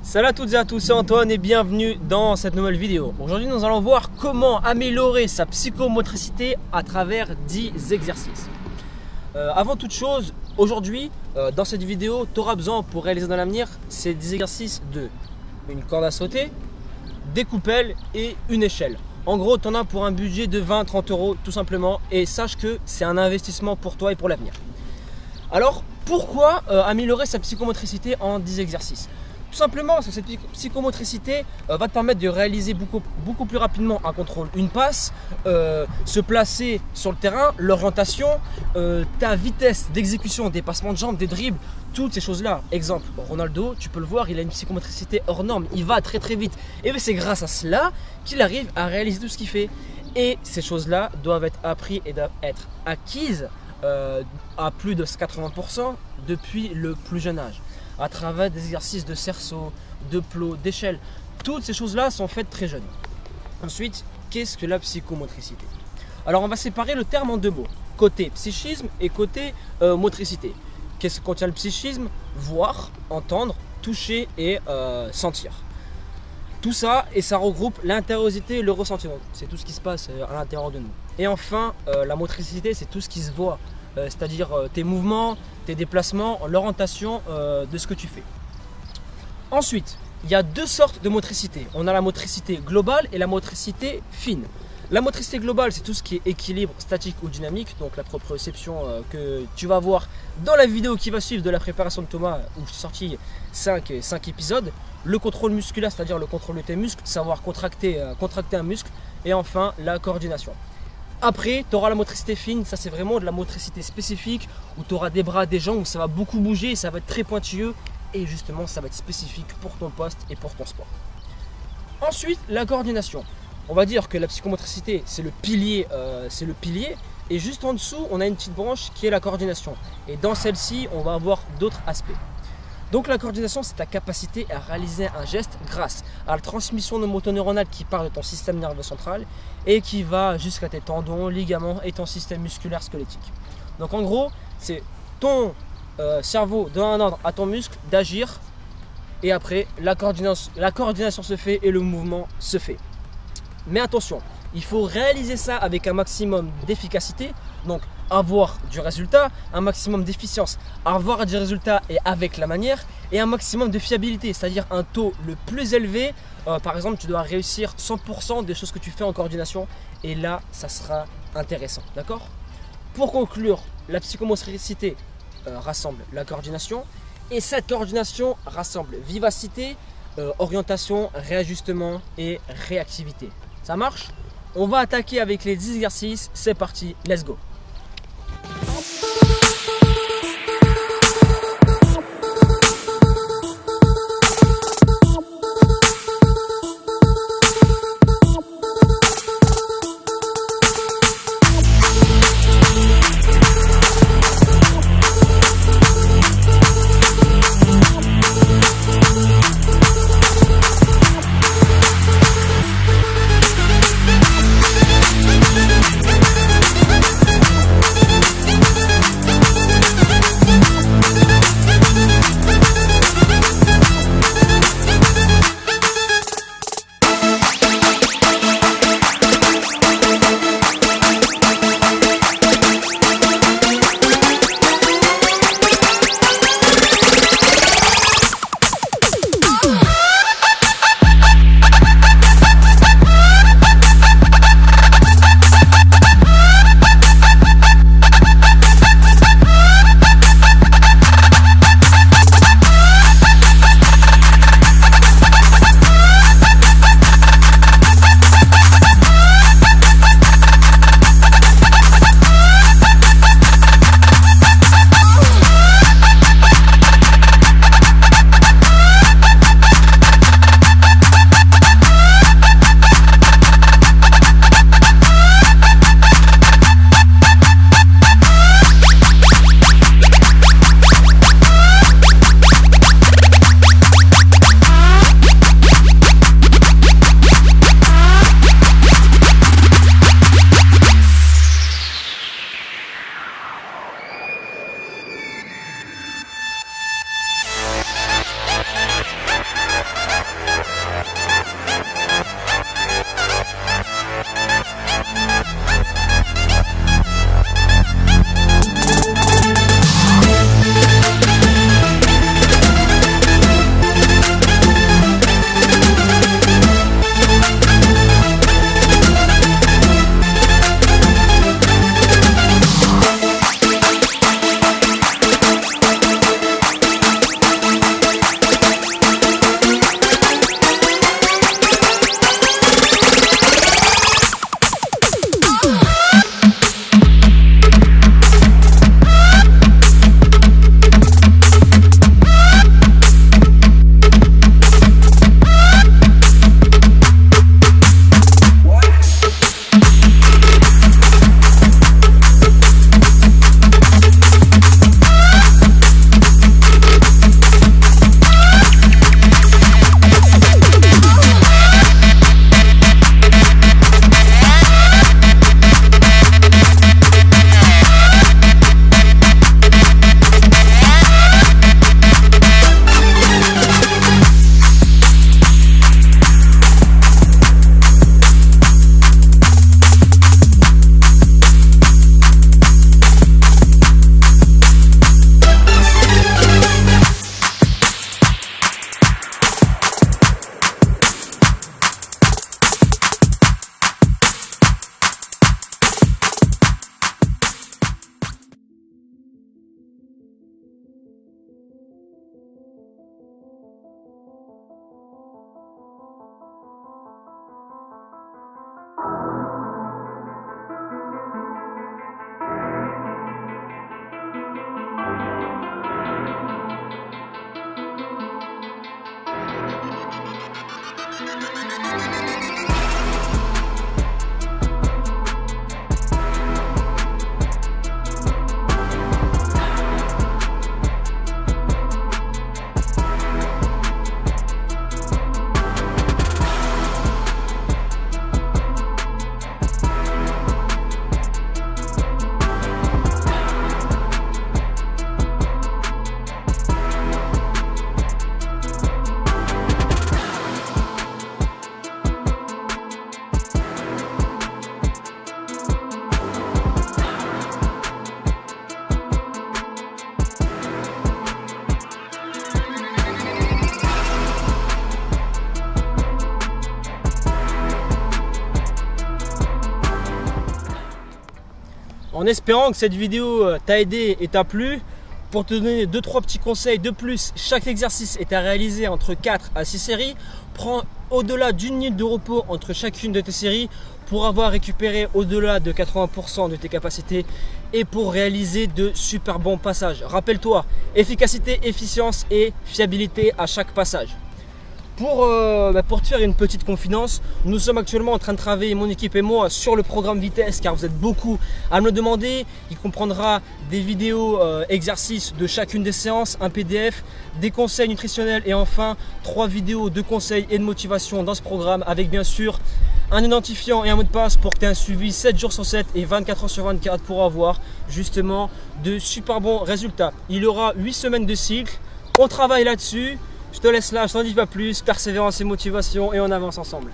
Salut à toutes et à tous, c'est Antoine et bienvenue dans cette nouvelle vidéo. Aujourd'hui nous allons voir comment améliorer sa psychomotricité à travers 10 exercices. Avant toute chose, aujourd'hui dans cette vidéo, tu auras besoin pour réaliser dans l'avenir ces 10 exercices de une corde à sauter, des coupelles et une échelle. En gros, tu en as pour un budget de 20-30 euros tout simplement, et sache que c'est un investissement pour toi et pour l'avenir. Alors pourquoi améliorer sa psychomotricité en 10 exercices? Tout simplement parce que cette psychomotricité va te permettre de réaliser beaucoup plus rapidement un contrôle, une passe, se placer sur le terrain, l'orientation, ta vitesse d'exécution, des passements de jambes, des dribbles, toutes ces choses-là. Exemple, Ronaldo, tu peux le voir, il a une psychomotricité hors norme, il va très très vite. Et c'est grâce à cela qu'il arrive à réaliser tout ce qu'il fait. Et ces choses-là doivent être apprises et doivent être acquises à plus de 80% depuis le plus jeune âge, à travers des exercices de cerceau, de plot, d'échelle. Toutes ces choses-là sont faites très jeunes. Ensuite, qu'est-ce que la psychomotricité? Alors, on va séparer le terme en deux mots, côté psychisme et côté motricité. Qu'est-ce que contient le psychisme? Voir, entendre, toucher et sentir. Tout ça, et ça regroupe l'intériorité et le ressenti. C'est tout ce qui se passe à l'intérieur de nous. Et enfin, la motricité, c'est tout ce qui se voit. C'est-à-dire tes mouvements, tes déplacements, l'orientation de ce que tu fais. Ensuite, il y a deux sortes de motricité. On a la motricité globale et la motricité fine. La motricité globale, c'est tout ce qui est équilibre statique ou dynamique, donc la proprioception que tu vas voir dans la vidéo qui va suivre de la préparation de Thomas, où j'ai sorti 5 épisodes. Le contrôle musculaire, c'est-à-dire le contrôle de tes muscles, savoir contracter un muscle. Et enfin, la coordination. Après, tu auras la motricité fine, ça c'est vraiment de la motricité spécifique, où tu auras des bras, des jambes, où ça va beaucoup bouger, ça va être très pointilleux, et justement ça va être spécifique pour ton poste et pour ton sport. Ensuite, la coordination. On va dire que la psychomotricité c'est le pilier, et juste en dessous on a une petite branche qui est la coordination. Et dans celle-ci, on va avoir d'autres aspects. Donc la coordination, c'est ta capacité à réaliser un geste grâce à la transmission de motoneuronale qui part de ton système nerveux central et qui va jusqu'à tes tendons, ligaments et ton système musculaire squelettique. Donc en gros, c'est ton cerveau donne un ordre à ton muscle d'agir, et après la coordination se fait et le mouvement se fait. Mais attention, il faut réaliser ça avec un maximum d'efficacité, donc avoir du résultat, un maximum d'efficience, avoir du résultat et avec la manière, et un maximum de fiabilité, c'est-à-dire un taux le plus élevé. Par exemple, tu dois réussir 100% des choses que tu fais en coordination, et là, ça sera intéressant, d'accord? Pour conclure, la psychomotricité rassemble la coordination, et cette coordination rassemble vivacité, orientation, réajustement et réactivité. Ça marche? On va attaquer avec les 10 exercices, c'est parti, let's go! En espérant que cette vidéo t'a aidé et t'a plu, pour te donner 2-3 petits conseils de plus, chaque exercice est à réaliser entre 4 à 6 séries. Prends au-delà d'1 minute de repos entre chacune de tes séries pour avoir récupéré au-delà de 80% de tes capacités et pour réaliser de super bons passages. Rappelle-toi, efficacité, efficience et fiabilité à chaque passage. Pour te faire une petite confidence, nous sommes actuellement en train de travailler, mon équipe et moi, sur le programme vitesse, car vous êtes beaucoup à me le demander. Il comprendra des vidéos exercices de chacune des séances, un PDF, des conseils nutritionnels et enfin 3 vidéos de conseils et de motivation dans ce programme, avec bien sûr un identifiant et un mot de passe pour que tu aies un suivi 7 jours sur 7 et 24 heures sur 24 pour avoir justement de super bons résultats. Il y aura 8 semaines de cycle, on travaille là-dessus. Je te laisse là, je t'en dis pas plus, persévérance et motivation et on avance ensemble.